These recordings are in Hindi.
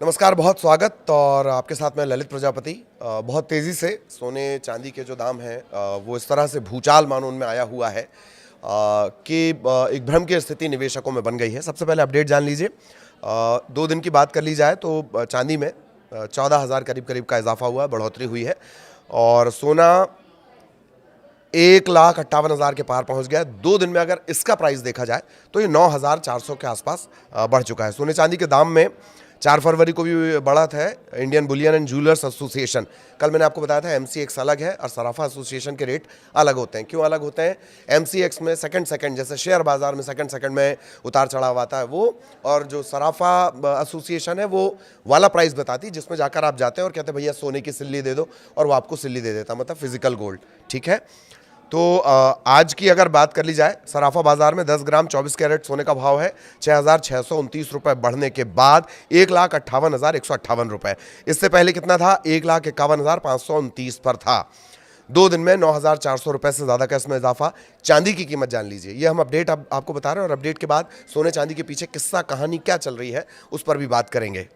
नमस्कार, बहुत स्वागत। और आपके साथ मैं ललित प्रजापति। बहुत तेज़ी से सोने चांदी के जो दाम हैं वो इस तरह से भूचाल मानो उनमें आया हुआ है कि एक भ्रम की स्थिति निवेशकों में बन गई है। सबसे पहले अपडेट जान लीजिए। 2 दिन की बात कर ली जाए तो चांदी में 14,000 करीब करीब का इजाफा हुआ है, बढ़ोतरी हुई है। और सोना 1,58,000 के पार पहुंच गया है। 2 दिन में अगर इसका प्राइस देखा जाए तो ये 9,400 के आसपास बढ़ चुका है। सोने चांदी के दाम में 4 फरवरी को भी बढ़त है। Indian Boolean and jewellers association, कल मैंने आपको बताया था एमसीएक्स अलग है और सराफा एसोसिएशन के रेट अलग होते हैं। क्यों अलग होते हैं? एमसीएक्स में सेकंड जैसे शेयर बाजार में सेकंड में उतार चढ़ाव आता है वो, और जो सराफा एसोसिएशन है वो वाला प्राइस बताती है जिसमें जाकर आप जाते हैं और कहते हैं भैया सोने की सिल्ली दे दो, और वो आपको सिल्ली दे देता, मतलब फिजिकल गोल्ड। ठीक है, तो आज की अगर बात कर ली जाए, सराफा बाजार में 10 ग्राम 24 कैरेट सोने का भाव है 6,629 रुपये, बढ़ने के बाद 1,58,158 रुपये। इससे पहले कितना था? 1,51,529 पर था। 2 दिन में 9,400 रुपये से ज़्यादा का इसमें इजाफा। चांदी की कीमत जान लीजिए, ये हम अपडेट आपको बता रहे हैं, और अपडेट के बाद सोने चांदी के पीछे किस्सा कहानी क्या चल रही है उस पर भी बात करेंगे।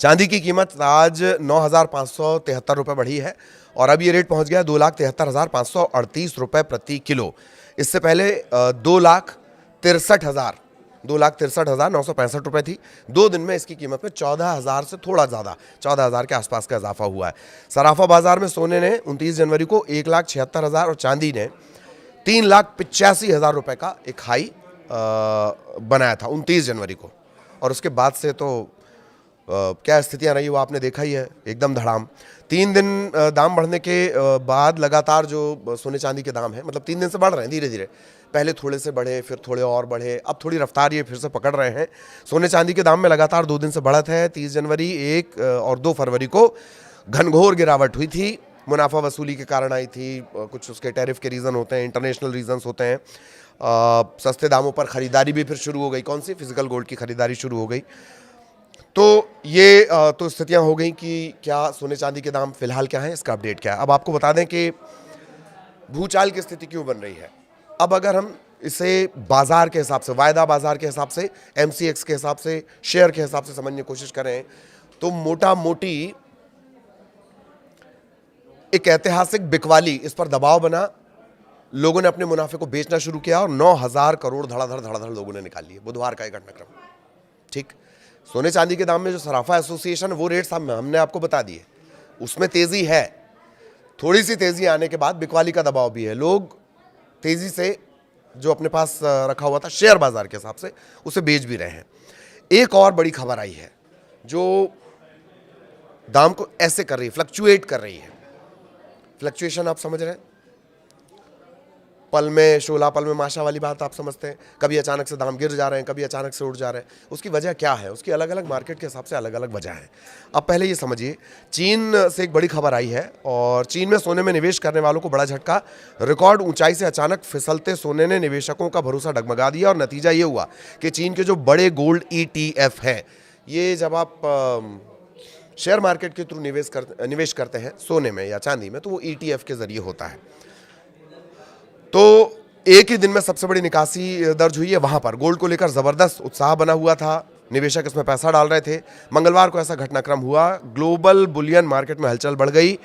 चांदी की कीमत आज 9,573 रुपये बढ़ी है और अब ये रेट पहुंच गया 2,73,538 रुपये प्रति किलो। इससे पहले 2,63,965 रुपये थी। 2 दिन में इसकी कीमत में 14,000 से थोड़ा ज़्यादा, 14,000 के आसपास का इजाफा हुआ है। सराफा बाजार में सोने ने 29 जनवरी को 1,76,000 और चांदी ने 3,85,000 रुपये का एक हाई बनाया था 29 जनवरी को। और उसके बाद से तो क्या स्थितियां रही वो आपने देखा ही है, एकदम धड़ाम। 3 दिन दाम बढ़ने के बाद लगातार जो सोने चांदी के दाम है, मतलब 3 दिन से बढ़ रहे हैं धीरे धीरे। पहले थोड़े से बढ़े, फिर थोड़े और बढ़े, अब थोड़ी रफ्तार ये फिर से पकड़ रहे हैं। सोने चांदी के दाम में लगातार 2 दिन से बढ़त है। 30 जनवरी 1 और 2 फरवरी को घनघोर गिरावट हुई थी, मुनाफा वसूली के कारण आई थी। कुछ उसके टैरिफ के रीज़न होते हैं, इंटरनेशनल रीजन्स होते हैं। सस्ते दामों पर ख़रीदारी भी फिर शुरू हो गई। कौन सी? फिजिकल गोल्ड की ख़रीदारी शुरू हो गई। तो ये तो स्थितियां हो गई कि क्या सोने चांदी के दाम फिलहाल क्या हैं, इसका अपडेट क्या है। अब आपको बता दें कि भूचाल की स्थिति क्यों बन रही है। अब अगर हम इसे बाजार के हिसाब से, वायदा बाजार के हिसाब से, एमसीएक्स के हिसाब से, शेयर के हिसाब से समझने की कोशिश करें तो मोटा मोटी एक ऐतिहासिक बिकवाली, इस पर दबाव बना, लोगों ने अपने मुनाफे को बेचना शुरू किया और 9,000 करोड़ धड़ाधड़ लोगों ने निकाल लिए। बुधवार का एक घटनाक्रम। ठीक, सोने चांदी के दाम में जो सराफा एसोसिएशन वो रेट्स हमने आपको बता दिए, उसमें तेजी है। थोड़ी सी तेजी आने के बाद बिकवाली का दबाव भी है। लोग तेजी से जो अपने पास रखा हुआ था शेयर बाजार के हिसाब से उसे बेच भी रहे हैं। एक और बड़ी खबर आई है जो दाम को ऐसे कर रही है, फ्लक्चुएट कर रही है। फ्लक्चुएशन आप समझ रहे हैं, पल में शोला पल में माशा वाली बात आप समझते हैं। कभी अचानक से दाम गिर जा रहे हैं, कभी अचानक से उठ जा रहे हैं। उसकी वजह क्या है? उसकी अलग अलग मार्केट के हिसाब से अलग अलग वजह है। अब पहले ये समझिए, चीन से एक बड़ी खबर आई है और चीन में सोने में निवेश करने वालों को बड़ा झटका। रिकॉर्ड ऊंचाई से अचानक फिसलते सोने ने निवेशकों का भरोसा डगमगा दिया और नतीजा ये हुआ कि चीन के जो बड़े गोल्ड ETF हैं, ये जब आप शेयर मार्केट के थ्रू निवेश करते हैं सोने में या चांदी में, तो वो ETF के जरिए होता है। तो एक ही दिन में सबसे बड़ी निकासी दर्ज हुई है। वहां पर गोल्ड को लेकर जबरदस्त उत्साह बना हुआ था, निवेशक इसमें पैसा डाल रहे थे। मंगलवार को ऐसा घटनाक्रम हुआ, ग्लोबल बुलियन मार्केट में हलचल बढ़ गई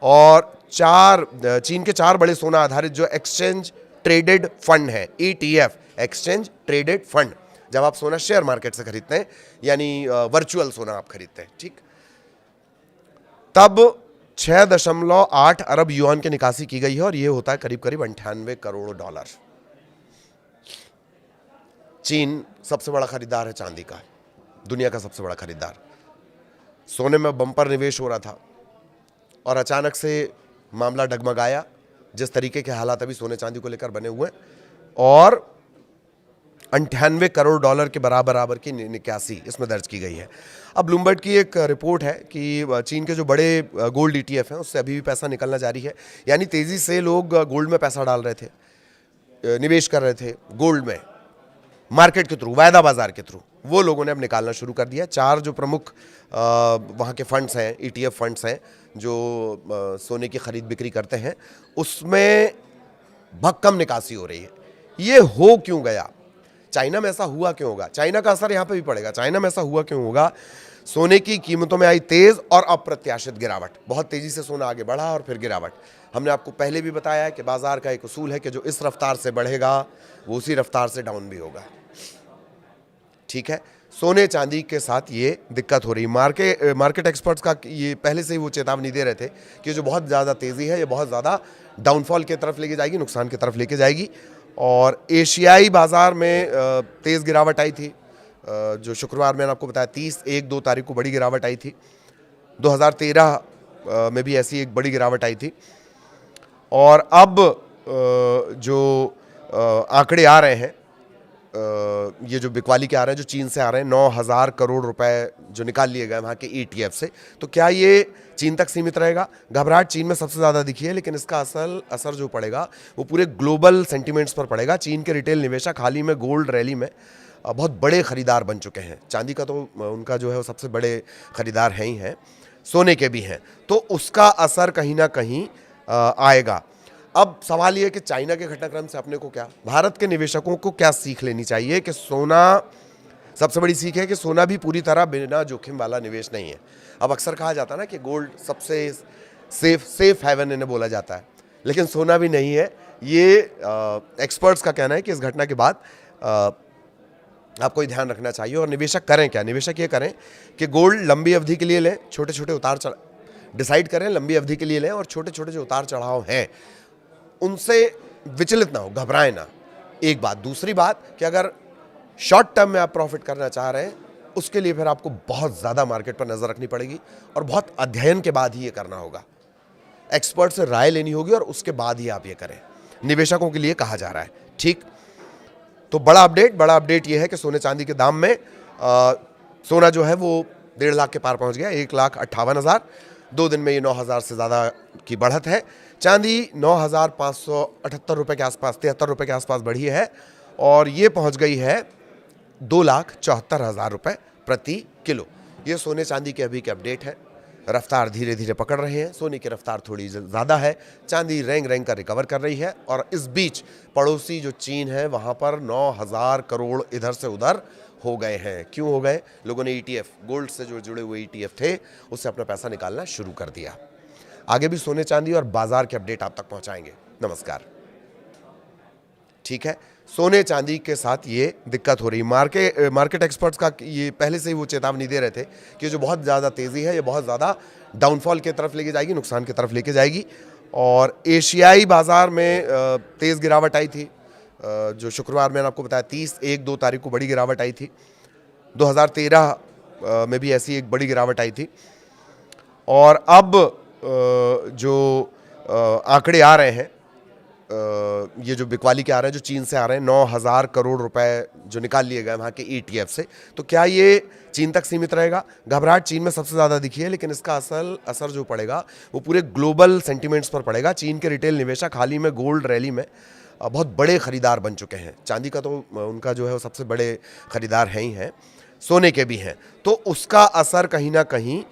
और चीन के 4 बड़े सोना आधारित जो एक्सचेंज ट्रेडेड फंड है, ETF, एक्सचेंज ट्रेडेड फंड, जब आप सोना शेयर मार्केट से खरीदते हैं यानी वर्चुअल सोना आप खरीदते हैं, ठीक, तब 6.8 अरब युआन की निकासी की गई है और यह होता है करीब करीब 98 करोड़ डॉलर। चीन सबसे बड़ा खरीदार है चांदी का, दुनिया का सबसे बड़ा खरीदार। सोने में बम्पर निवेश हो रहा था और अचानक से मामला डगमगाया। जिस तरीके के हालात अभी सोने चांदी को लेकर बने हुए हैं, और 98 करोड़ डॉलर के बराबर की निकासी इसमें दर्ज की गई है। अब ब्लूमबर्ग की एक रिपोर्ट है कि चीन के जो बड़े गोल्ड ETF हैं उससे अभी भी पैसा निकलना जारी है। यानी तेज़ी से लोग गोल्ड में पैसा डाल रहे थे, निवेश कर रहे थे गोल्ड में मार्केट के थ्रू, वायदा बाजार के थ्रू। वो लोगों ने अब निकालना शुरू कर दिया। 4 जो प्रमुख वहाँ के फंड्स हैं, ETF फंड्स हैं जो सोने की खरीद बिक्री करते हैं, उसमें भक्कम निकासी हो रही है। ये हो क्यों गया? चाइना में ऐसा हुआ क्यों होगा? चाइना का असर यहाँ पे भी पड़ेगा। चाइना में ऐसा हुआ क्यों होगा? सोने की कीमतों में आई तेज और अप्रत्याशित गिरावट। बहुत तेजी से सोना आगे बढ़ा और फिर गिरावट। हमने आपको पहले भी बताया है कि बाजार का एक उसूल है कि जो इस रफ्तार से बढ़ेगा वो उसी रफ्तार से डाउन भी होगा। ठीक है, सोने चांदी के साथ ये दिक्कत हो रही। मार्केट एक्सपर्ट्स का ये पहले से ही वो चेतावनी दे रहे थे कि जो बहुत ज़्यादा तेज़ी है ये बहुत ज़्यादा डाउनफॉल की तरफ लेके जाएगी, नुकसान की तरफ लेके जाएगी। और एशियाई बाज़ार में तेज़ गिरावट आई थी। जो शुक्रवार मैंने आपको बताया 30-1-2 तारीख को बड़ी गिरावट आई थी। 2013 में भी ऐसी एक बड़ी गिरावट आई थी। और अब जो आंकड़े आ रहे हैं, ये जो बिकवाली के आ रहे हैं, जो चीन से आ रहे हैं, 9,000 करोड़ रुपए जो निकाल लिए गए वहाँ के ETF से, तो क्या ये चीन तक सीमित रहेगा? घबराहट चीन में सबसे ज़्यादा दिखी है, लेकिन इसका असल असर जो पड़ेगा वो पूरे ग्लोबल सेंटिमेंट्स पर पड़ेगा। चीन के रिटेल निवेशक हाल ही में गोल्ड रैली में बहुत बड़े खरीदार बन चुके हैं। चांदी का तो उनका जो है वो सबसे बड़े खरीदार हैं ही हैं, सोने के भी हैं, तो उसका असर कहीं ना कहीं आएगा। अब सवाल ये है कि चाइना के घटनाक्रम से अपने को क्या, भारत के निवेशकों को क्या सीख लेनी चाहिए कि सोना, सबसे बड़ी सीख है कि सोना भी पूरी तरह बिना जोखिम वाला निवेश नहीं है। अब अक्सर कहा जाता है ना कि गोल्ड सबसे सेफ हेवन इन्हें बोला जाता है, लेकिन सोना भी नहीं है। ये एक्सपर्ट्स का कहना है कि इस घटना के बाद आपको ये ध्यान रखना चाहिए। और निवेशक करें क्या? निवेशक ये करें कि गोल्ड लंबी अवधि के लिए लें, छोटे छोटे उतार चढ़ाव डिसाइड करें, लंबी अवधि के लिए लें, और छोटे छोटे जो उतार चढ़ाव हैं उनसे विचलित ना हो, घबराएं ना। एक बात। दूसरी बात कि अगर शॉर्ट टर्म में आप प्रॉफिट करना चाह रहे हैं, उसके लिए फिर आपको बहुत ज़्यादा मार्केट पर नज़र रखनी पड़ेगी और बहुत अध्ययन के बाद ही ये करना होगा। एक्सपर्ट से राय लेनी होगी और उसके बाद ही आप ये करें, निवेशकों के लिए कहा जा रहा है। ठीक, तो बड़ा अपडेट ये है कि सोने चांदी के दाम में सोना जो है वो 1.5 लाख के पार पहुंच गया, 1,58,000। 2 दिन में ये 9,000 से ज़्यादा की बढ़त है। चांदी 9,578 रुपये के आसपास, 73 रुपये के आसपास बढ़ी है और ये पहुंच गई है 2,74,000 रुपये प्रति किलो। ये सोने चांदी के अभी के अपडेट है। रफ्तार धीरे धीरे पकड़ रहे हैं, सोने की रफ्तार थोड़ी ज़्यादा है, चांदी रेंग कर रिकवर कर रही है। और इस बीच पड़ोसी जो चीन है वहाँ पर 9,000 करोड़ इधर से उधर हो गए हैं। क्यों हो गए? लोगों ने ETF, गोल्ड से जो जुड़े हुए ETF थे, उससे अपना पैसा निकालना शुरू कर दिया। आगे भी सोने चांदी और बाजार के अपडेट आप तक पहुंचाएंगे। नमस्कार। ठीक है, सोने चांदी के साथ ये दिक्कत हो रही। मार्केट एक्सपर्ट्स का ये पहले से ही वो चेतावनी दे रहे थे कि जो बहुत ज़्यादा तेज़ी है ये बहुत ज़्यादा डाउनफॉल की तरफ लेके जाएगी, नुकसान की तरफ लेके जाएगी। और एशियाई बाज़ार में तेज़ गिरावट आई थी। जो शुक्रवार मैंने आपको बताया 30-1-2 तारीख को बड़ी गिरावट आई थी। 2013 में भी ऐसी एक बड़ी गिरावट आई थी। और अब जो आंकड़े आ रहे हैं, ये जो बिकवाली के आ रहे हैं, जो चीन से आ रहे हैं, 9,000 करोड़ रुपए जो निकाल लिए गए वहाँ के ETF से, तो क्या ये चीन तक सीमित रहेगा? घबराहट चीन में सबसे ज़्यादा दिखी है, लेकिन इसका असल असर जो पड़ेगा वो पूरे ग्लोबल सेंटिमेंट्स पर पड़ेगा। चीन के रिटेल निवेशक हाल ही में गोल्ड रैली में बहुत बड़े खरीदार बन चुके हैं। चांदी का तो उनका जो है वो सबसे बड़े खरीदार हैं ही हैं, सोने के भी हैं, तो उसका असर कहीं ना कहीं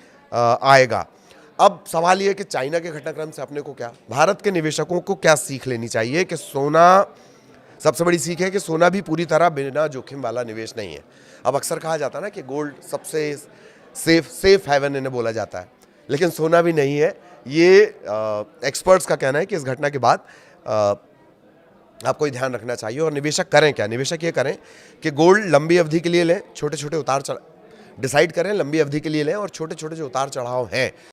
आएगा। अब सवाल ये है कि चाइना के घटनाक्रम से अपने को क्या, भारत के निवेशकों को क्या सीख लेनी चाहिए कि सोना, सबसे बड़ी सीख है कि सोना भी पूरी तरह बिना जोखिम वाला निवेश नहीं है। अब अक्सर कहा जाता है ना कि गोल्ड सबसे सेफ हेवन इन्हें बोला जाता है, लेकिन सोना भी नहीं है। ये एक्सपर्ट्स का कहना है कि इस घटना के बाद आपको ये ध्यान रखना चाहिए। और निवेशक करें क्या? निवेशक ये करें कि गोल्ड लंबी अवधि के लिए लें, छोटे छोटे उतार चढ़ाव डिसाइड करें, लंबी अवधि के लिए लें, और छोटे छोटे जो उतार चढ़ाव हैं